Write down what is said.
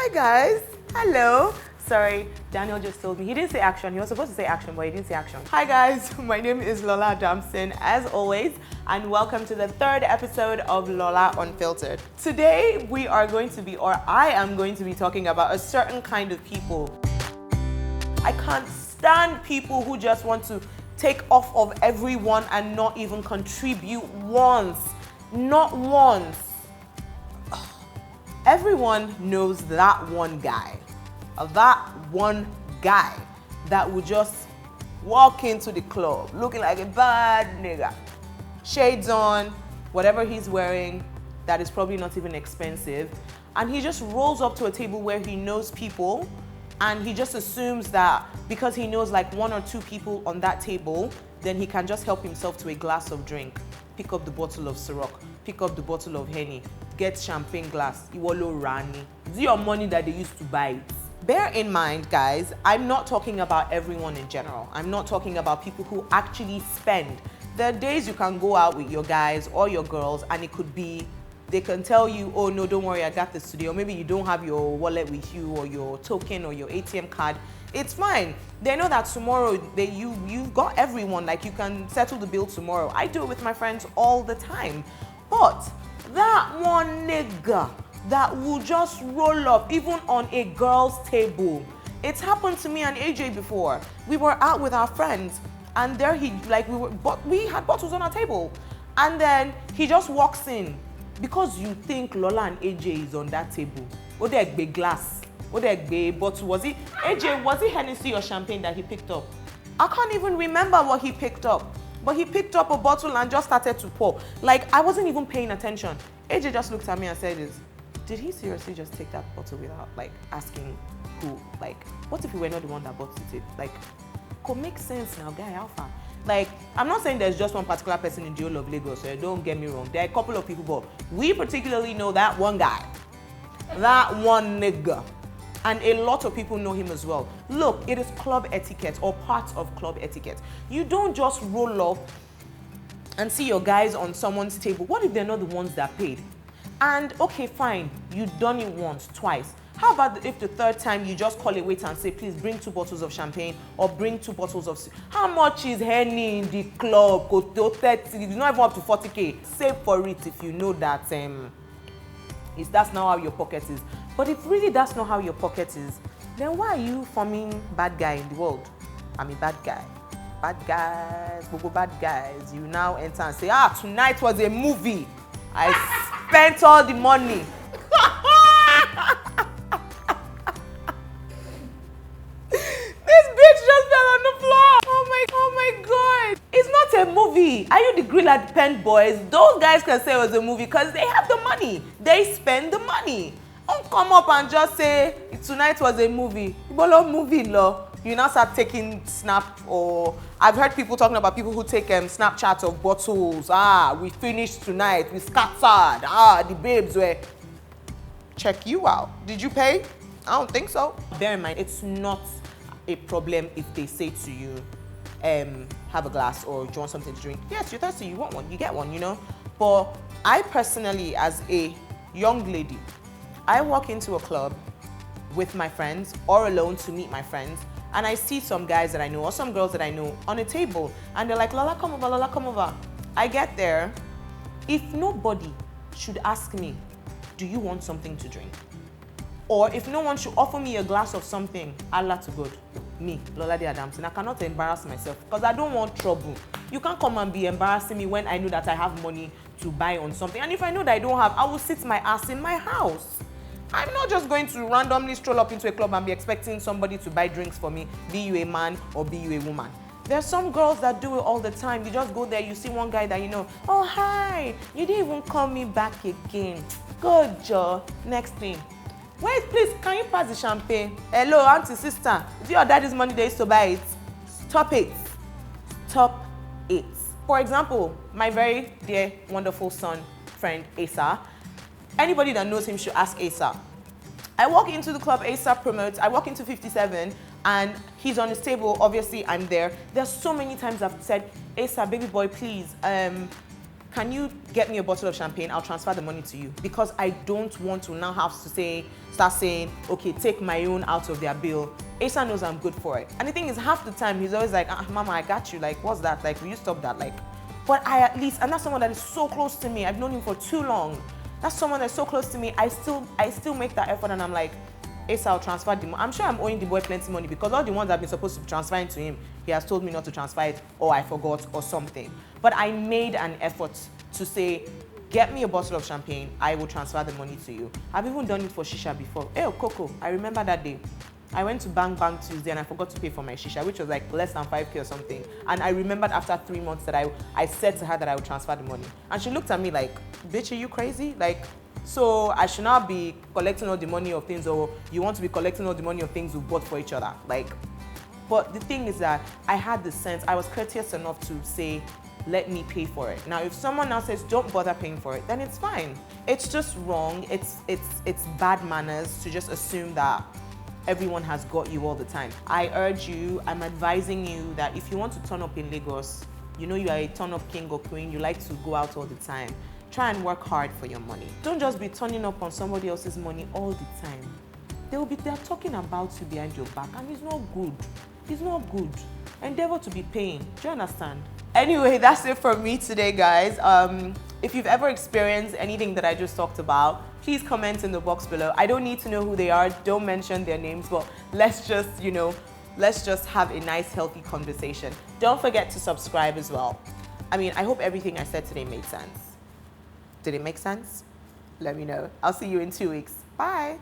Hi guys, hello. Sorry, Daniel just told me. He didn't say action. He was supposed to say action, but he didn't say action. Hi guys, my name is Lola Unfiltered, as always, and welcome to the third episode of Lola Unfiltered. Today, I am going to be talking about a certain kind of people. I can't stand people who just want to take off of everyone and not even contribute once. Not once. Everyone knows that one guy. That one guy that would just walk into the club looking like a bad nigga. Shades on, whatever he's wearing, that is probably not even expensive. And he just rolls up to a table where he knows people, and he just assumes that because he knows like one or two people on that table, then he can just help himself to a glass of drink. Pick up the bottle of Ciroc, pick up the bottle of Henny, get champagne glass, Iwolo Rani. Do your money that they used to buy it. Bear in mind, guys, I'm not talking about everyone in general. I'm not talking about people who actually spend. There are days you can go out with your guys or your girls and it could be, they can tell you, oh no, don't worry, I got this today. Or maybe you don't have your wallet with you or your token or your ATM card. It's fine. They know that tomorrow you've got everyone, like you can settle the bill tomorrow. I do it with my friends all the time. But that one nigga that will just roll up even on a girl's table. It's happened to me and AJ before. We were out with our friends and there we had bottles on our table. And then he just walks in because you think Lola and AJ is on that table. What there be glass? What there be bottle? Was it Hennessy or champagne that he picked up? I can't even remember what he picked up. But he picked up a bottle and just started to pour. Like, I wasn't even paying attention. AJ just looked at me and said this. Did he seriously just take that bottle without like asking who? Like, what if we were not the one that bought it? Like, could make sense now, guy, alpha. Like, I'm not saying there's just one particular person in the whole of Lagos, so don't get me wrong. There are a couple of people, but we particularly know that one guy. That one nigga. And a lot of people know him as well. Look, it is club etiquette or part of club etiquette. You don't just roll up and see your guys on someone's table. What if they're not the ones that paid? And okay, fine, you've done it once, twice. How about if the third time you just call a waiter and say, please bring 2 bottles of champagne or bring 2 bottles of... How much is Henny in the club? Go to 30, it's not even up to 40K. Save for it if you know that that's not how your pocket is. But if really that's not how your pocket is, then why are you forming bad guy in the world? I'm a bad guy. Bad guys, go bad guys. You now enter and say, tonight was a movie. I spent all the money. This bitch just fell on the floor. Oh my God. It's not a movie. Are you the grill at the pen boys? Those guys can say it was a movie because they have the money. They spend the money. Don't come up and just say tonight was a movie. You now start taking snap, or I've heard people talking about people who take Snapchats of bottles. We finished tonight, we scattered. The babes were. Check you out. Did you pay? I don't think so. Bear in mind, it's not a problem if they say to you, have a glass or do you want something to drink? Yes, you're thirsty, you want one, you get one, you know. But I personally, as a young lady, I walk into a club with my friends or alone to meet my friends, and I see some guys that I know or some girls that I know on a table, and they're like, Lola, come over, Lola, come over. I get there. If nobody should ask me, do you want something to drink? Or if no one should offer me a glass of something, Allah to God, me, Lola de Adamson, I cannot embarrass myself because I don't want trouble. You can't come and be embarrassing me when I know that I have money to buy on something. And if I know that I don't have, I will sit my ass in my house. I'm not just going to randomly stroll up into a club and be expecting somebody to buy drinks for me, be you a man or be you a woman. There's some girls that do it all the time. You just go there, you see one guy that you know, oh hi, you didn't even call me back again. Good job. Next thing. Wait, please, can you pass the champagne? Hello, auntie, sister. Is your daddy's money they used to buy it? Stop it. Stop it. For example, my very dear, wonderful son, friend, Asa. Anybody that knows him should ask Asa. I walk into the club, Asa promotes. I walk into 57 and he's on his table. Obviously, I'm there. There's so many times I've said, Asa, baby boy, please, can you get me a bottle of champagne? I'll transfer the money to you. Because I don't want to now have to start saying, okay, take my own out of their bill. Asa knows I'm good for it. And the thing is, half the time, he's always like, Mama, I got you. Like, what's that? Like, will you stop that? Like, but I at least, and that's someone that is so close to me. I've known him for too long. That's someone that's so close to me. I still make that effort, and I'm like, Asa, I'll transfer the money. I'm sure I'm owing the boy plenty money because all the ones I've been supposed to be transferring to him, he has told me not to transfer it, or I forgot, or something. But I made an effort to say, get me a bottle of champagne, I will transfer the money to you. I've even done it for shisha before. Hey, Coco, I remember that day. I went to Bang Bang Tuesday and I forgot to pay for my shisha, which was like less than 5K or something. And I remembered after 3 months that I said to her that I would transfer the money. And she looked at me like, bitch, are you crazy? Like, so I should not be collecting all the money of things, or you want to be collecting all the money of things we bought for each other. Like, but the thing is that I had the sense, I was courteous enough to say, let me pay for it. Now, if someone now says, don't bother paying for it, then it's fine. It's just wrong. It's bad manners to just assume that everyone has got you all the time. I urge you, I'm advising you that if you want to turn up in Lagos, you know you are a turn up king or queen, you like to go out all the time, try and work hard for your money. Don't just be turning up on somebody else's money all the time. They're talking about you behind your back, and it's not good. It's not good. Endeavor to be paying. Do you understand? Anyway, that's it from me today, guys. If you've ever experienced anything that I just talked about, please comment in the box below. I don't need to know who they are. Don't mention their names, but let's just, let's just have a nice, healthy conversation. Don't forget to subscribe as well. I mean, I hope everything I said today made sense. Did it make sense? Let me know. I'll see you in 2 weeks. Bye.